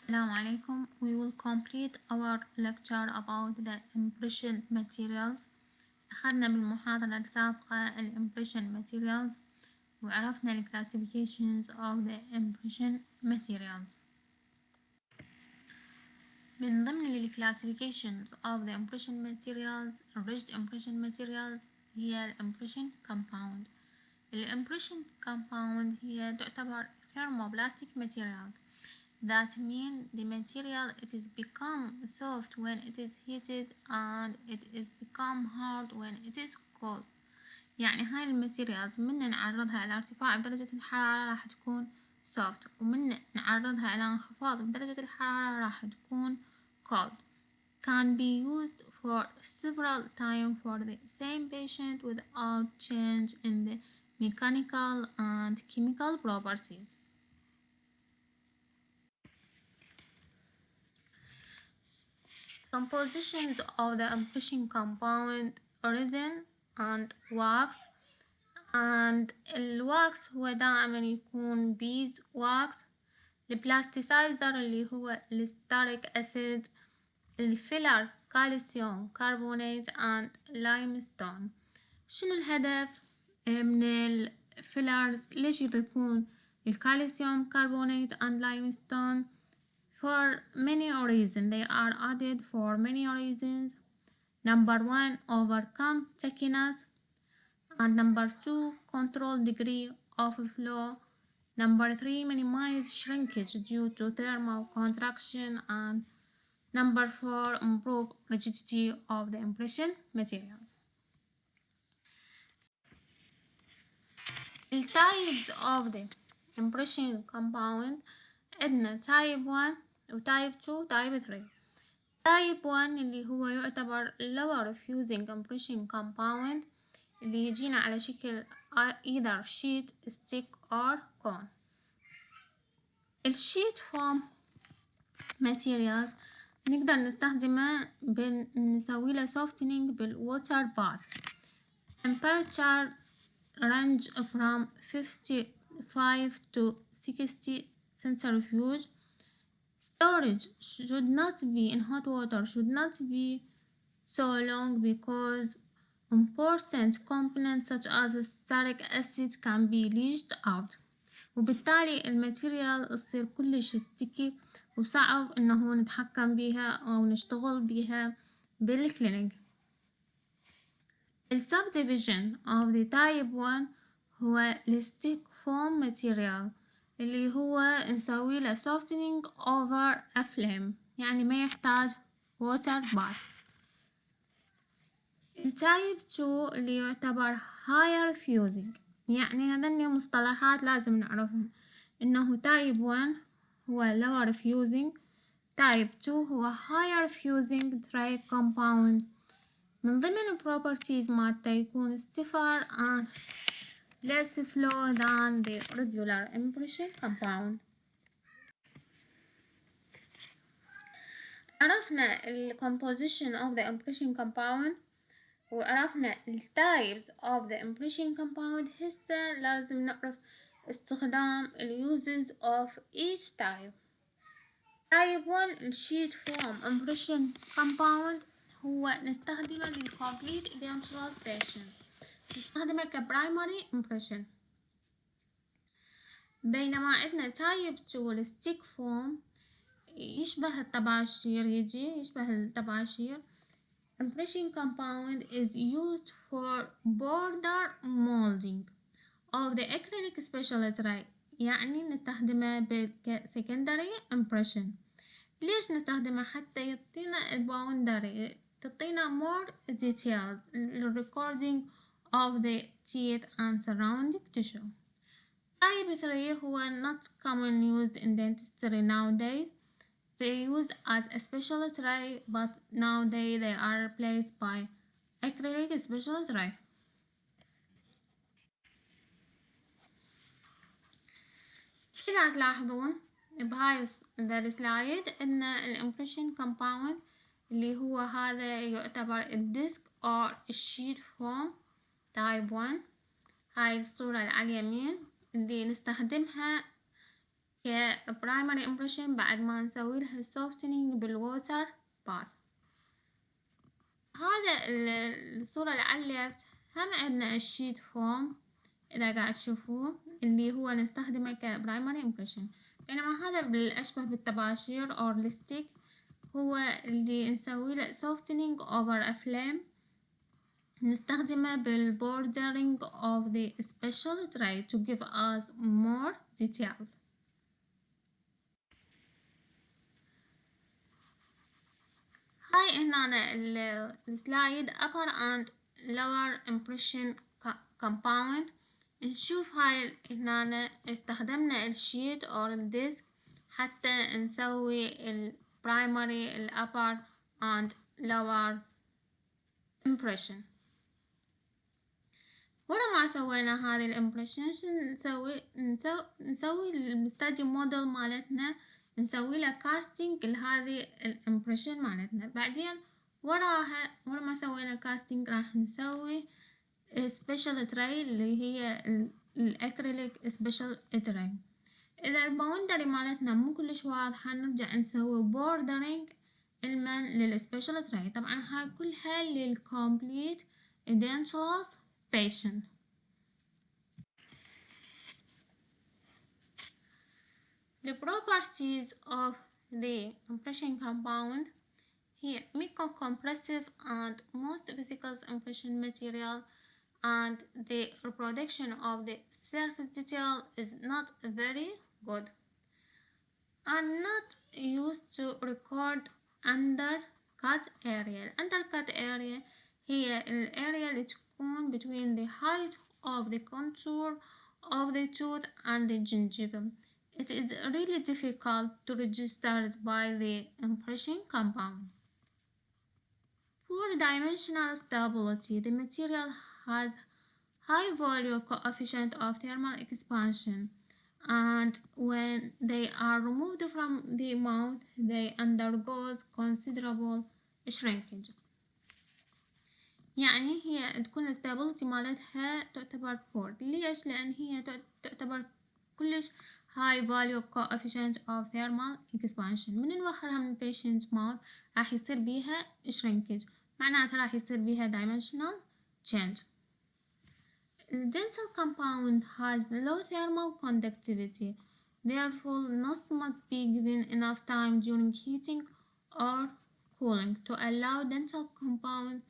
Assalamu alaikum. We will complete our lecture about the impression materials. أخذنا بالمحاضرة السابقة ال impression materials وعرفنا ال classifications of the impression materials. من ضمن ال classifications of the impression materials rigid impression materials هي ال impression compound. ال impression compound هي تعتبر thermoplastic materials. That mean the material it is become soft when it is heated and it is become hard when it is cold. يعني هاي الماتيريالز من نعرضها إلى ارتفاع بدرجة الحرارة راح تكون soft ومن نعرضها إلى انخفاض بدرجة الحرارة راح تكون cold. Can be used for several times for the same patient without change in the mechanical and chemical properties. Compositions of the impression compound resin and wax and الواكس هو دائما يكون بيز واكس البلاستيسايزر اللي هو الستاريك أسيد الفيلر كالسيوم كربونات and لايمستون. شنو الهدف من الفيلرز؟ ليش يضيفون الكالسيوم كربونات and limestone؟ For many reasons. They are added for many reasons. Number one, overcome stickiness. And number two, control degree of flow. Number three, minimize shrinkage due to thermal contraction. And number four, improve rigidity of the impression materials. The types of the impression compound عندنا type 1 و type 2 و type 3. type 1 اللي هو يعتبر lower fusing impression compound اللي يجينا على شكل either sheet, stick or cone. الشيت foam materials نقدر نستخدمه نسوي له softening بالwater bath. Temperatures range from 55 to 60 centrifuge. Storage should not be in hot water, should not be so long because important components such as stearic acid can be leached out. وبالتالي الماتيريال تصير كلش ستيكي وصعب انه نتحكم بيها او نشتغل بيها بالكلينيك. ال subdivision of the type 1 هو الستيك foam material اللي هو نسوي له softening over a flame يعني ما يحتاج water bath. التايب 2 اللي يعتبر higher fusing يعني هذني مصطلحات لازم نعرفها انه تايب 1 هو lower fusing تايب 2 هو higher fusing dry compound. من ضمن properties مالته يكون stiffer and less flow than the regular impression compound. عرفنا ال composition of the impression compound وعرفنا ال types of the impression compound. هسه لازم نعرف استخدام ال uses of each type. type 1 ال sheet foam impression compound هو نستخدمه لل complete dangerous patients نستخدمه ك primary impression. بينما عندنا type 2 ال stick foam يشبه الطباشير يشبه الطباشير. Impression compound is used for border molding of the acrylic special tray يعني نستخدمه ك secondary impression. ليش نستخدمه؟ حتى يعطينا الباوندري تعطينا more details recording of the teeth and surrounding tissue. Type 3 هو not common used in dentistry nowadays. They used as a special tray but nowadays they are replaced by acrylic special tray. إذا تلاحظون بهاي السلايد إن الامبريشن compound اللي هو هذا يعتبر الديسك أو الشيت فوم تايب 1. هاي الصورة اللي على اليمين اللي نستخدمها كبرايمري امبريشن بعد ما نسوي لها softening بالووتر باث. هذا الصورة اللي على الليفت هم عندنا الشيت فوم إذا قاعد تشوفوه اللي هو نستخدمه كبرايمري امبريشن، بينما هذا بالأشبه بالطباشير or lipstick هو اللي نسوي له softening over a flame، نستخدمه بالbordering of the special tray to give us more details. هاي هنا السلايد upper and lower impression compound. نشوف هاي هنا استخدمنا الشيت or الديسك حتى نسوي البرايمري upper and lower impression. ورا ما سوينا هذه الامبريشن شو نسوي الستادي موديل مالتنا، نسوي له كاستنج لهذه الامبريشن مالتنا. بعدين ورا ما سوينا كاستنج راح نسوي سبيشال تراي اللي هي الاكريليك سبيشال تراي. اذا الباوندري مالتنا مو كلش واضحة نرجع نسوي بوردرينج المن للسبيشال تراي. طبعا هاي كلها للكومبليت edentulous patient. The properties of the impression compound here microcompressive and most viscous impression material, and the reproduction of the surface detail is not very good and not used to record undercut area. Undercut area هي الاريا اللي تكون between the height of the contour of the tooth and the gingiva. It is really difficult to register by the impression compound. For dimensional stability, the material has high volume coefficient of thermal expansion, and when they are removed from the mouth, they undergo considerable shrinkage. يعني هي تكون stability مالتها تعتبر poor. ليش؟ لأن هي تعتبر كلش high value coefficient of thermal expansion. من نوخرها من patient mouth راح يصير بيها shrinkage، معناتها راح يصير بيها dimensional change. The dental compound has low thermal conductivity, therefore not must be given enough time during heating or cooling to allow dental compound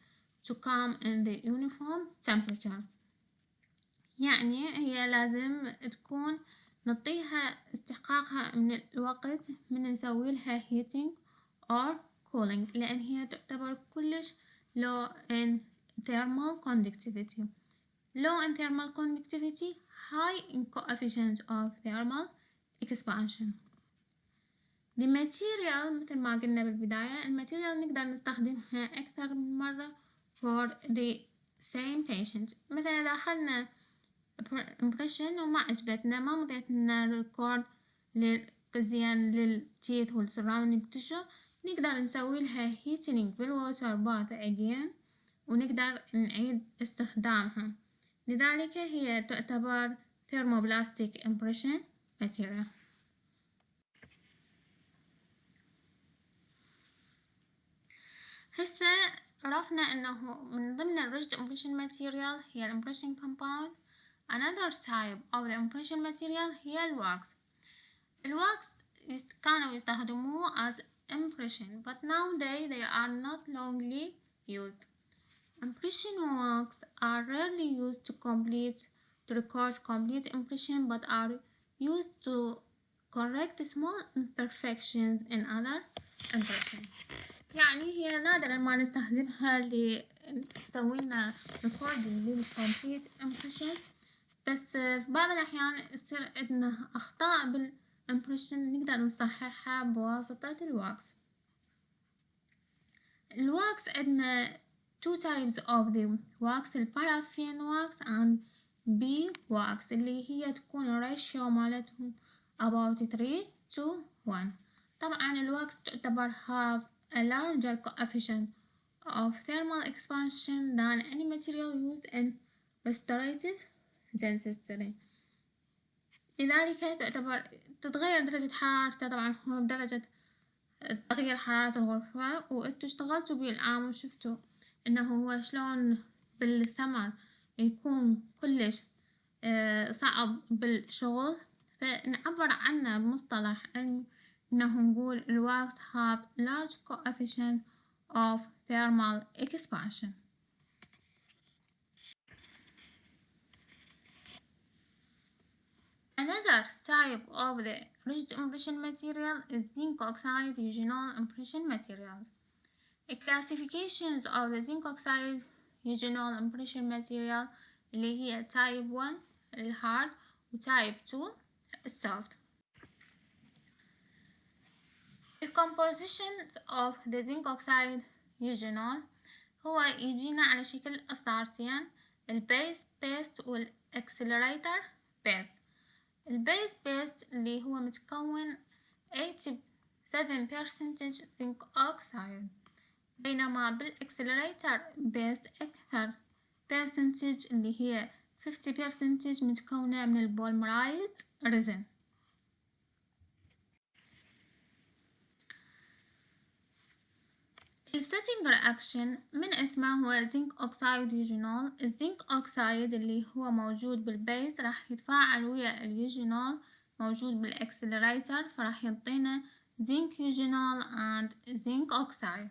to come in the uniform temperature. يعني هي لازم تكون نعطيها استحقاقها من الوقت من نسوي لها heating or cooling، لأن هي تعتبر كلش low in thermal conductivity. Low in thermal conductivity, high in coefficient of thermal expansion. The material مثل ما قلنا بالبداية الماتيريال نقدر نستخدمها أكثر من مرة for the same patient. مثلا إذا أخذنا impression وما عجبتنا ما مضيتنا record زين للتيث والسراوندينج تيشو، نقدر نسوي لها heating بالووتر باث again ونقدر نعيد استخدامها. لذلك هي تعتبر thermoplastic impression material. هسه عرفنا انه من ضمن الريجد impression material هي impression compound. Another type of the impression material هي الواكس. الواكس كانوا يستخدموه as impression, but nowadays they are not longly used. Impression wax are rarely used to record complete impression, but are used to correct small imperfections in other impression. يعني هي نادرا ما نستخدمها لنسوي لنا recording للcomplete impression، بس في بعض الأحيان يصير عندنا أخطاء بالimpression نقدر نصححها بواسطة الواكس. الواكس عندنا two types of the wax، البارافين wax and beeswax اللي هي تكون ratio مالتهم about 3 to 1. طبعا الواكس تعتبر have a larger coefficient of thermal expansion than any material used in restorative dentistry. لذلك تتغير درجة حرارته. طبعا هو بدرجة تغيير حرارة الغرفة، وانتوا اشتغلتوا بيه الآن وشفتوا انه هو شلون بالسمر يكون كلش صعب بالشغل، فنعبر عنه بمصطلح انه نقول الواكس have large coefficient of thermal expansion. Another type of the rigid impression material is zinc oxide eugenol impression materials. Classifications of the zinc oxide eugenol impression material اللي هي type 1 الهارد و type 2 الsoft. The composition of the zinc oxide eugenol هو يجينا على شكل أسطرتين، البيس بيست والأكسلريتر بيست. البيس بيست اللي هو متكون 87% zinc oxide، بينما بالأكسلريتر بيست أكثر percentage اللي هي 50% متكونة من البوليمرايز ريزن. الستينج رياكشن من اسمه هو زنك اوكسايد يوجينول. الزنك اوكسايد اللي هو موجود بالبيز راح يتفاعل ويا اليوجينول موجود بالاكسلريتر، فراح يعطينا زنك يوجينول and zinc oxide.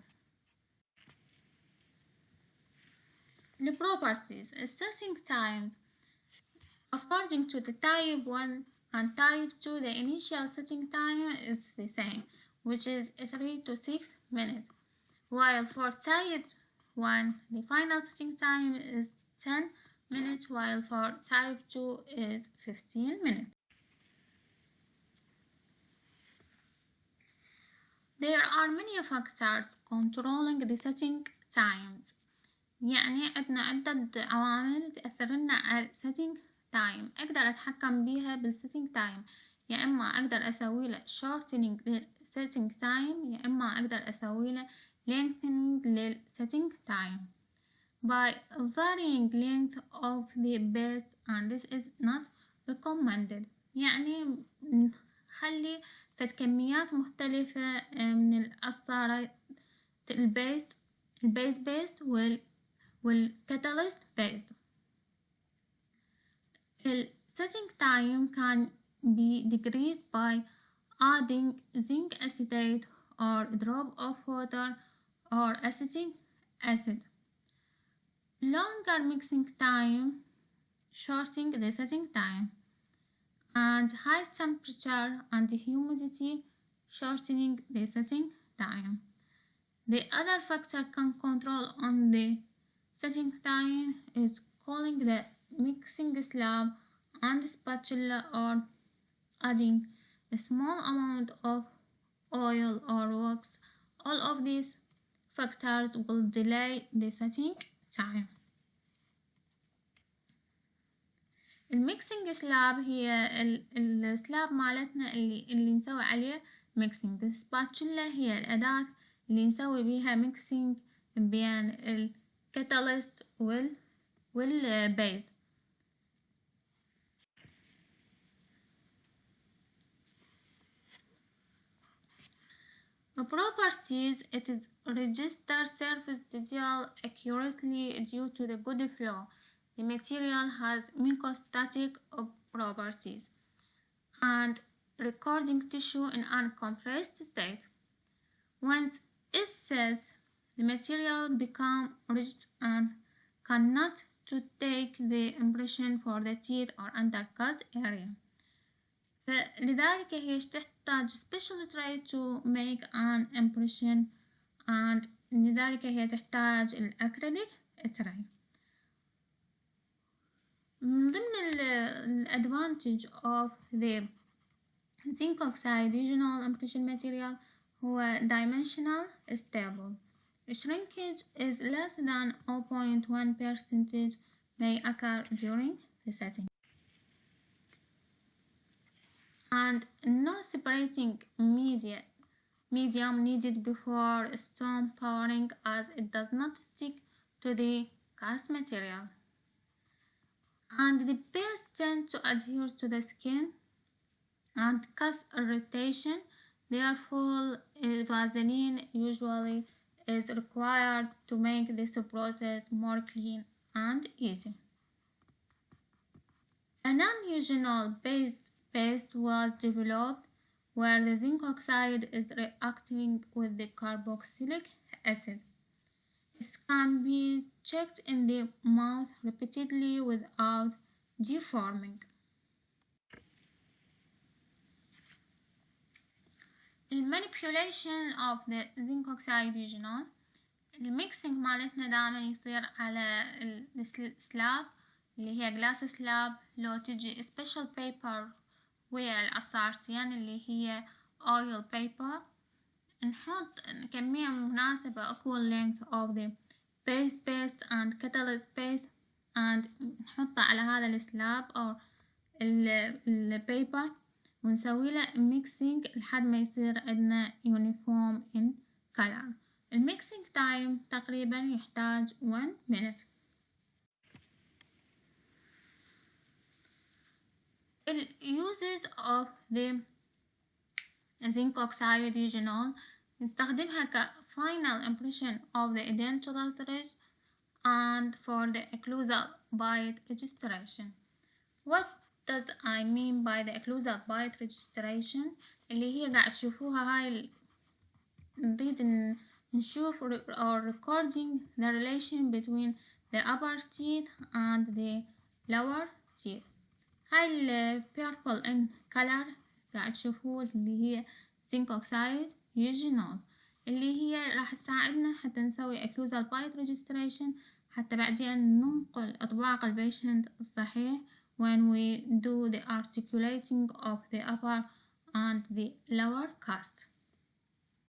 The properties. Setting times. According to the type 1 and type 2, the initial setting time is the same, which is 3 to 6 minutes. While for type 1, the final setting time is 10 minutes, while for type 2 is 15 minutes. There are many factors controlling the setting times. يعني عندنا عدة عوامل تأثر لنا على setting time. أقدر أتحكم بيها بالsetting time، يا إما أقدر أسوي له shortening للsetting time، يا إما أقدر أسوي له lengthening للsetting time by varying length of the base and this is not recommended. يعني نخلي فد كميات مختلفة من القصارة البيست بيست والكاتاليست بيست. The setting time can be decreased by adding zinc acetate or drop of water or acetic acid. Longer mixing time shortening the setting time, and high temperature and humidity shortening the setting time. The other factor can control on the setting time is cooling the mixing slab and spatula or adding a small amount of oil or wax. All of these factors will delay the setting time. الميكسينج سلاب هي السلاب مالتنا اللي نسوي عليه ميكسينج. السباتشولا هي الأداة اللي نسوي بيها ميكسينج بين الكاتاليست والبيز. Properties. It is register surface detail accurately due to the good flow. The material has microstatic properties and recording tissue in uncompressed state. Once it sets, the material becomes rigid and cannot to take the impression for the teeth or undercut area. فلذلك هي تحتاج special tray to make an impression and لذلك هي تحتاج الأكريليك tray. من ضمن الادفانتج of the zinc oxide regional impression material هو dimensional stable. Shrinkage is less than 0.1% may occur during the setting. And no separating medium needed before stone pouring as it does not stick to the cast material. And the base tend to adhere to the skin and cause irritation. Therefore, Vaseline usually is required to make this process more clean and easy. A non-eugenol based paste was developed where the zinc oxide is reacting with the carboxylic acid. It can be checked in the mouth repeatedly without deforming. المانيبيوليشن of the zinc oxide eugenol. الميكسينج مالتنا دائما يصير على السلاب اللي هي جلاس سلاب. لو تجي special paper ويا العصارتين اللي هي oil paper، نحط كمية مناسبة equal length of the paste and catalyst paste and نحطه على هذا السلاب أو البيبر ونسوي له mixing لحد ما يصير عندنا uniform in color. الميكسينج تايم تقريبا يحتاج 1 minute. The uses of the zinc oxide eugenol نستخدمها ك final impression of the edentulous ridge and for the occlusal bite registration. What does I mean by the occlusal bite registration؟ اللي هي قاعد تشوفوها هاي نريد نشوف or recording the relation between the upper teeth and the lower teeth. هاي ال purple in color قاعد تشوفوه اللي هي zinc oxide eugenol اللي هي راح تساعدنا حتى نسوي occlusal bite registration حتى بعدين ننقل إطباق البيشنت الصحيح when we do the articulating of the upper and the lower cast.